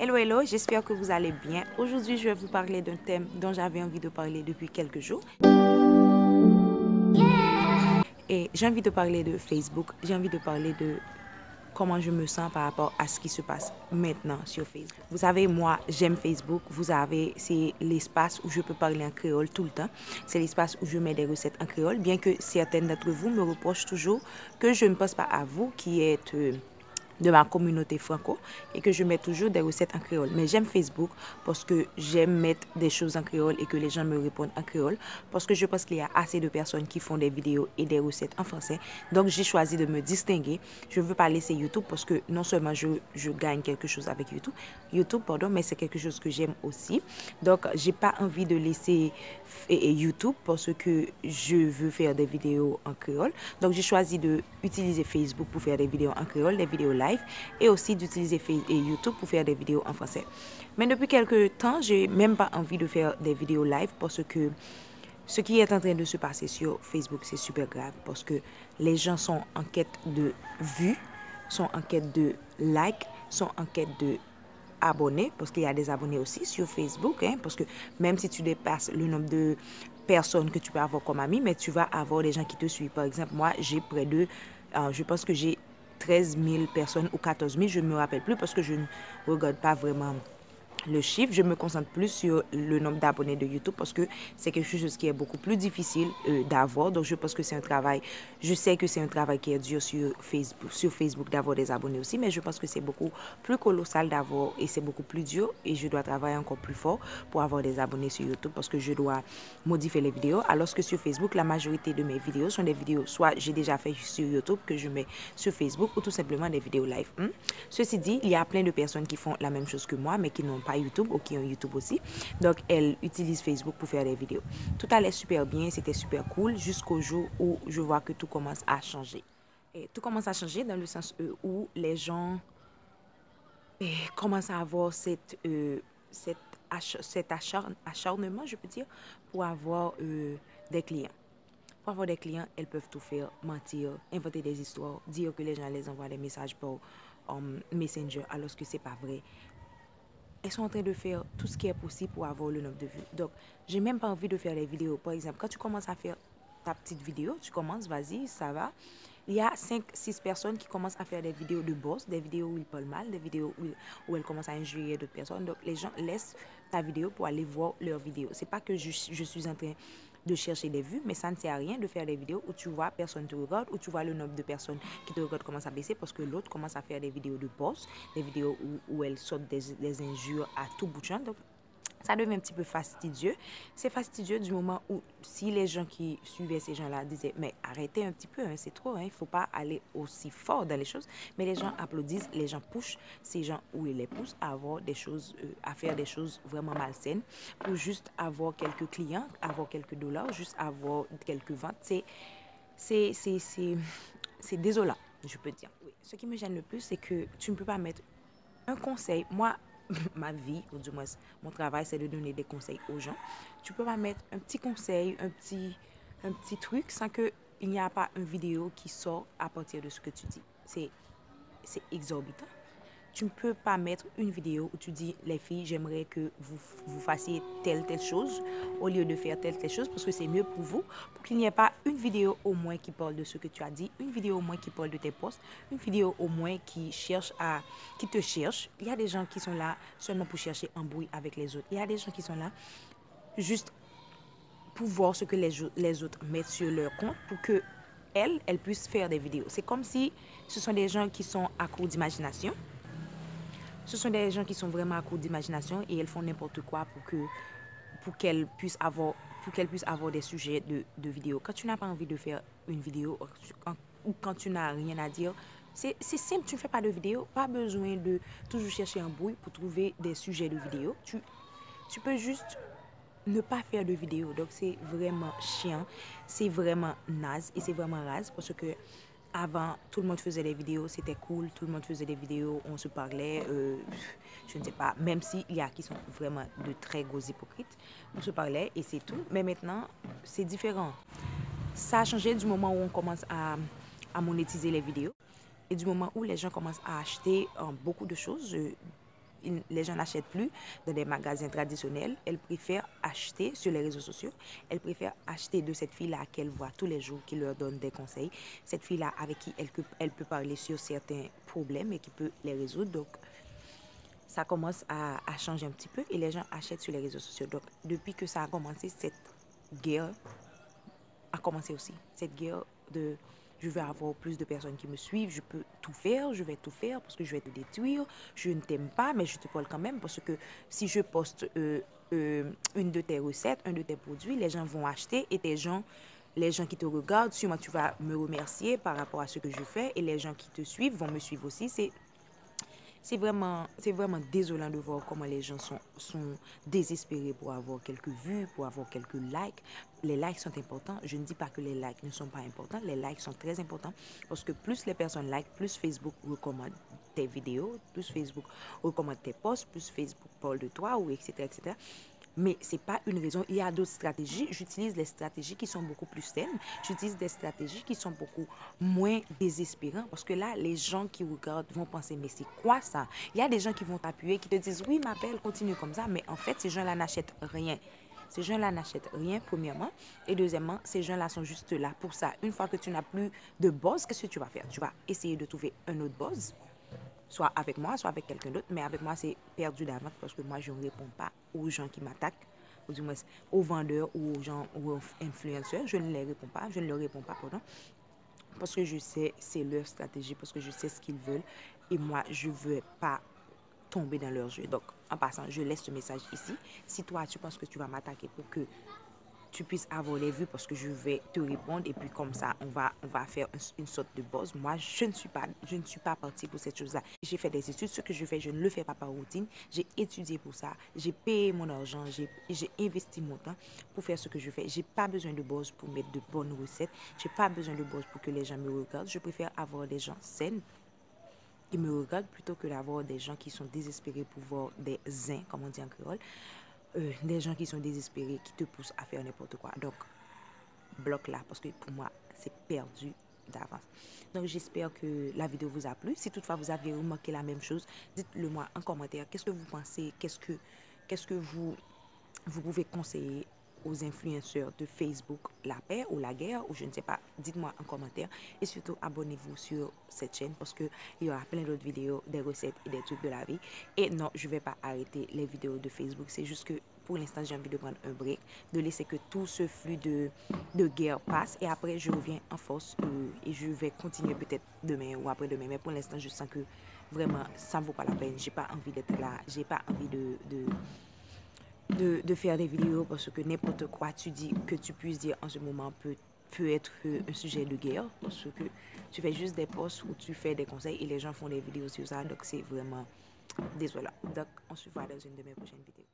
Hello, hello, j'espère que vous allez bien. Aujourd'hui, je vais vous parler d'un thème dont j'avais envie de parler depuis quelques jours. Et j'ai envie de parler de Facebook. J'ai envie de parler de comment je me sens par rapport à ce qui se passe maintenant sur Facebook. Vous savez, moi, j'aime Facebook. Vous savez, c'est l'espace où je peux parler en créole tout le temps. C'est l'espace où je mets des recettes en créole, bien que certaines d'entre vous me reprochent toujours que je ne pense pas à vous qui êtes de ma communauté franco et que je mets toujours des recettes en créole. Mais j'aime Facebook parce que j'aime mettre des choses en créole et que les gens me répondent en créole parce que je pense qu'il y a assez de personnes qui font des vidéos et des recettes en français. Donc j'ai choisi de me distinguer. Je ne veux pas laisser YouTube parce que non seulement je gagne quelque chose avec YouTube, mais c'est quelque chose que j'aime aussi. Donc j'ai pas envie de laisser YouTube parce que je veux faire des vidéos en créole. Donc j'ai choisi de utiliser Facebook pour faire des vidéos en créole, des vidéos live et aussi d'utiliser YouTube pour faire des vidéos en français. Mais depuis quelques temps, j'ai même pas envie de faire des vidéos live parce que ce qui est en train de se passer sur Facebook, c'est super grave parce que les gens sont en quête de vues, sont en quête de likes, sont en quête de abonnés, parce qu'il y a des abonnés aussi sur Facebook, hein, parce que même si tu dépasses le nombre de personnes que tu peux avoir comme amis, mais tu vas avoir des gens qui te suivent. Par exemple, moi, j'ai près de, je pense que j'ai 13 000 personnes ou 14 000, je ne me rappelle plus parce que je ne regarde pas vraiment le chiffre. Je me concentre plus sur le nombre d'abonnés de YouTube parce que c'est quelque chose qui est beaucoup plus difficile d'avoir. Donc, je pense que c'est un travail, je sais que c'est un travail qui est dur sur Facebook d'avoir des abonnés aussi, mais je pense que c'est beaucoup plus colossal d'avoir et c'est beaucoup plus dur et je dois travailler encore plus fort pour avoir des abonnés sur YouTube parce que je dois modifier les vidéos. Alors que sur Facebook, la majorité de mes vidéos sont des vidéos soit j'ai déjà fait sur YouTube que je mets sur Facebook ou tout simplement des vidéos live. Ceci dit, il y a plein de personnes qui font la même chose que moi mais qui n'ont pas YouTube ou qui ont YouTube aussi. Donc, elles utilisent Facebook pour faire des vidéos. Tout allait super bien, c'était super cool jusqu'au jour où je vois que tout commence à changer. Et tout commence à changer dans le sens où les gens commencent à avoir cet acharnement, je peux dire, pour avoir des clients. Pour avoir des clients, elles peuvent tout faire, mentir, inventer des histoires, dire que les gens les envoient des messages par Messenger alors que c'est pas vrai. Elles sont en train de faire tout ce qui est possible pour avoir le nombre de vues. Donc, j'ai même pas envie de faire des vidéos. Par exemple, quand tu commences à faire ta petite vidéo, tu commences, vas-y, ça va. Il y a 5-6 personnes qui commencent à faire des vidéos de boss, des vidéos où ils parlent mal, des vidéos où elles commencent à injurier d'autres personnes. Donc, les gens laissent ta vidéo pour aller voir leur vidéo. C'est pas que je suis en train de chercher des vues, mais ça ne sert à rien de faire des vidéos où tu vois personne te regarde, où tu vois le nombre de personnes qui te regardent commence à baisser parce que l'autre commence à faire des vidéos de boss, des vidéos où elle saute des injures à tout bout de champ. Donc, ça devient un petit peu fastidieux. C'est fastidieux du moment où si les gens qui suivaient ces gens-là disaient mais arrêtez un petit peu, hein, c'est trop, hein, il ne faut pas aller aussi fort dans les choses. Mais les gens applaudissent, les gens poussent ces gens où ils les poussent à avoir des choses, à faire des choses vraiment malsaines pour juste avoir quelques clients, avoir quelques dollars, juste avoir quelques ventes. C'est désolant, je peux dire. Oui. Ce qui me gêne le plus, c'est que tu ne peux pas mettre un conseil. Moi, ma vie, ou du moins mon travail, c'est de donner des conseils aux gens. Tu peux pas mettre un petit conseil, un petit truc sans qu'il n'y a pas une vidéo qui sort à partir de ce que tu dis. C'est exorbitant. Tu ne peux pas mettre une vidéo où tu dis, les filles, j'aimerais que vous fassiez telle chose au lieu de faire telle chose parce que c'est mieux pour vous, pour qu'il n'y ait pas une vidéo au moins qui parle de ce que tu as dit, une vidéo au moins qui parle de tes posts, une vidéo au moins qui te cherche. Il y a des gens qui sont là seulement pour chercher un bruit avec les autres. Il y a des gens qui sont là juste pour voir ce que les autres mettent sur leur compte pour que elles puissent faire des vidéos. C'est comme si ce sont des gens qui sont à court d'imagination. Ce sont des gens qui sont vraiment à court d'imagination et elles font n'importe quoi pour qu'elles puissent avoir des sujets de vidéos. Quand tu n'as pas envie de faire une vidéo ou quand tu n'as rien à dire, c'est simple, tu ne fais pas de vidéo. Pas besoin de toujours chercher un bruit pour trouver des sujets de vidéo. Tu peux juste ne pas faire de vidéo. Donc, c'est vraiment chiant, c'est vraiment naze et c'est vraiment rase parce que avant, tout le monde faisait des vidéos, c'était cool, tout le monde faisait des vidéos, on se parlait, je ne sais pas, même s'il y a qui sont vraiment de très gros hypocrites, on se parlait et c'est tout. Mais maintenant, c'est différent. Ça a changé du moment où on commence à monétiser les vidéos et du moment où les gens commencent à acheter beaucoup de choses les gens n'achètent plus dans des magasins traditionnels. Elles préfèrent acheter sur les réseaux sociaux. Elles préfèrent acheter de cette fille-là qu'elles voient tous les jours, qui leur donne des conseils. Cette fille-là avec qui elle peut parler sur certains problèmes et qui peut les résoudre. Donc, ça commence à changer un petit peu et les gens achètent sur les réseaux sociaux. Donc, depuis que ça a commencé, cette guerre a commencé aussi. Cette guerre de je vais avoir plus de personnes qui me suivent, je peux tout faire, je vais tout faire parce que je vais te détruire, je ne t'aime pas, mais je te parle quand même parce que si je poste une de tes recettes, un de tes produits, les gens vont acheter et les gens qui te regardent, sûrement tu vas me remercier par rapport à ce que je fais et les gens qui te suivent vont me suivre aussi. C'est vraiment désolant de voir comment les gens sont désespérés pour avoir quelques vues, pour avoir quelques likes. Les likes sont importants. Je ne dis pas que les likes ne sont pas importants. Les likes sont très importants parce que plus les personnes like, plus Facebook recommande tes vidéos, plus Facebook recommande tes posts, plus Facebook parle de toi, ou etc., etc. Mais ce n'est pas une raison. Il y a d'autres stratégies. J'utilise les stratégies qui sont beaucoup plus saines. J'utilise des stratégies qui sont beaucoup moins désespérantes. Parce que là, les gens qui regardent vont penser, mais c'est quoi ça? Il y a des gens qui vont t'appuyer, qui te disent, oui, ma belle, continue comme ça. Mais en fait, ces gens-là n'achètent rien. Ces gens-là n'achètent rien, premièrement. Et deuxièmement, ces gens-là sont juste là pour ça. Une fois que tu n'as plus de buzz, qu'est-ce que tu vas faire? Tu vas essayer de trouver un autre buzz, soit avec moi, soit avec quelqu'un d'autre. Mais avec moi, c'est perdu d'avance parce que moi, je ne réponds pas aux gens qui m'attaquent, ou du moins aux vendeurs ou aux gens ou aux influenceurs. Je ne les réponds pas, je ne leur réponds pas, pardon, parce que je sais c'est leur stratégie, parce que je sais ce qu'ils veulent. Et moi, je ne veux pas tomber dans leur jeu. Donc, en passant, je laisse ce message ici. Si toi, tu penses que tu vas m'attaquer pour que tu puisses avoir les vues parce que je vais te répondre et puis comme ça, on va faire une sorte de buzz. Moi, je ne suis pas partie pour cette chose-là. J'ai fait des études. Ce que je fais, je ne le fais pas par routine. J'ai étudié pour ça. J'ai payé mon argent. J'ai investi mon temps pour faire ce que je fais. J'ai pas besoin de buzz pour mettre de bonnes recettes. J'ai pas besoin de buzz pour que les gens me regardent. Je préfère avoir des gens sains qui me regardent plutôt que d'avoir des gens qui sont désespérés pour voir des zins, comme on dit en créole. Des gens qui sont désespérés, qui te poussent à faire n'importe quoi. Donc, bloque là, parce que pour moi, c'est perdu d'avance. Donc, j'espère que la vidéo vous a plu. Si toutefois vous avez remarqué la même chose, dites-le moi en commentaire. Qu'est-ce que vous pensez? Qu'est-ce que vous pouvez conseiller aux influenceurs de Facebook, la paix ou la guerre, ou je ne sais pas, dites-moi en commentaire. Et surtout, abonnez-vous sur cette chaîne parce qu'il y aura plein d'autres vidéos, des recettes et des trucs de la vie. Et non, je ne vais pas arrêter les vidéos de Facebook. C'est juste que pour l'instant, j'ai envie de prendre un break, de laisser que tout ce flux de guerre passe. Et après, je reviens en force et je vais continuer peut-être demain ou après-demain. Mais pour l'instant, je sens que vraiment, ça ne vaut pas la peine. J'ai pas envie d'être là. J'ai pas envie de faire des vidéos parce que n'importe quoi tu dis que tu puisses dire en ce moment peut être un sujet de guerre parce que tu fais juste des posts où tu fais des conseils et les gens font des vidéos sur ça, donc c'est vraiment désolant. Donc on se voit dans une de mes prochaines vidéos.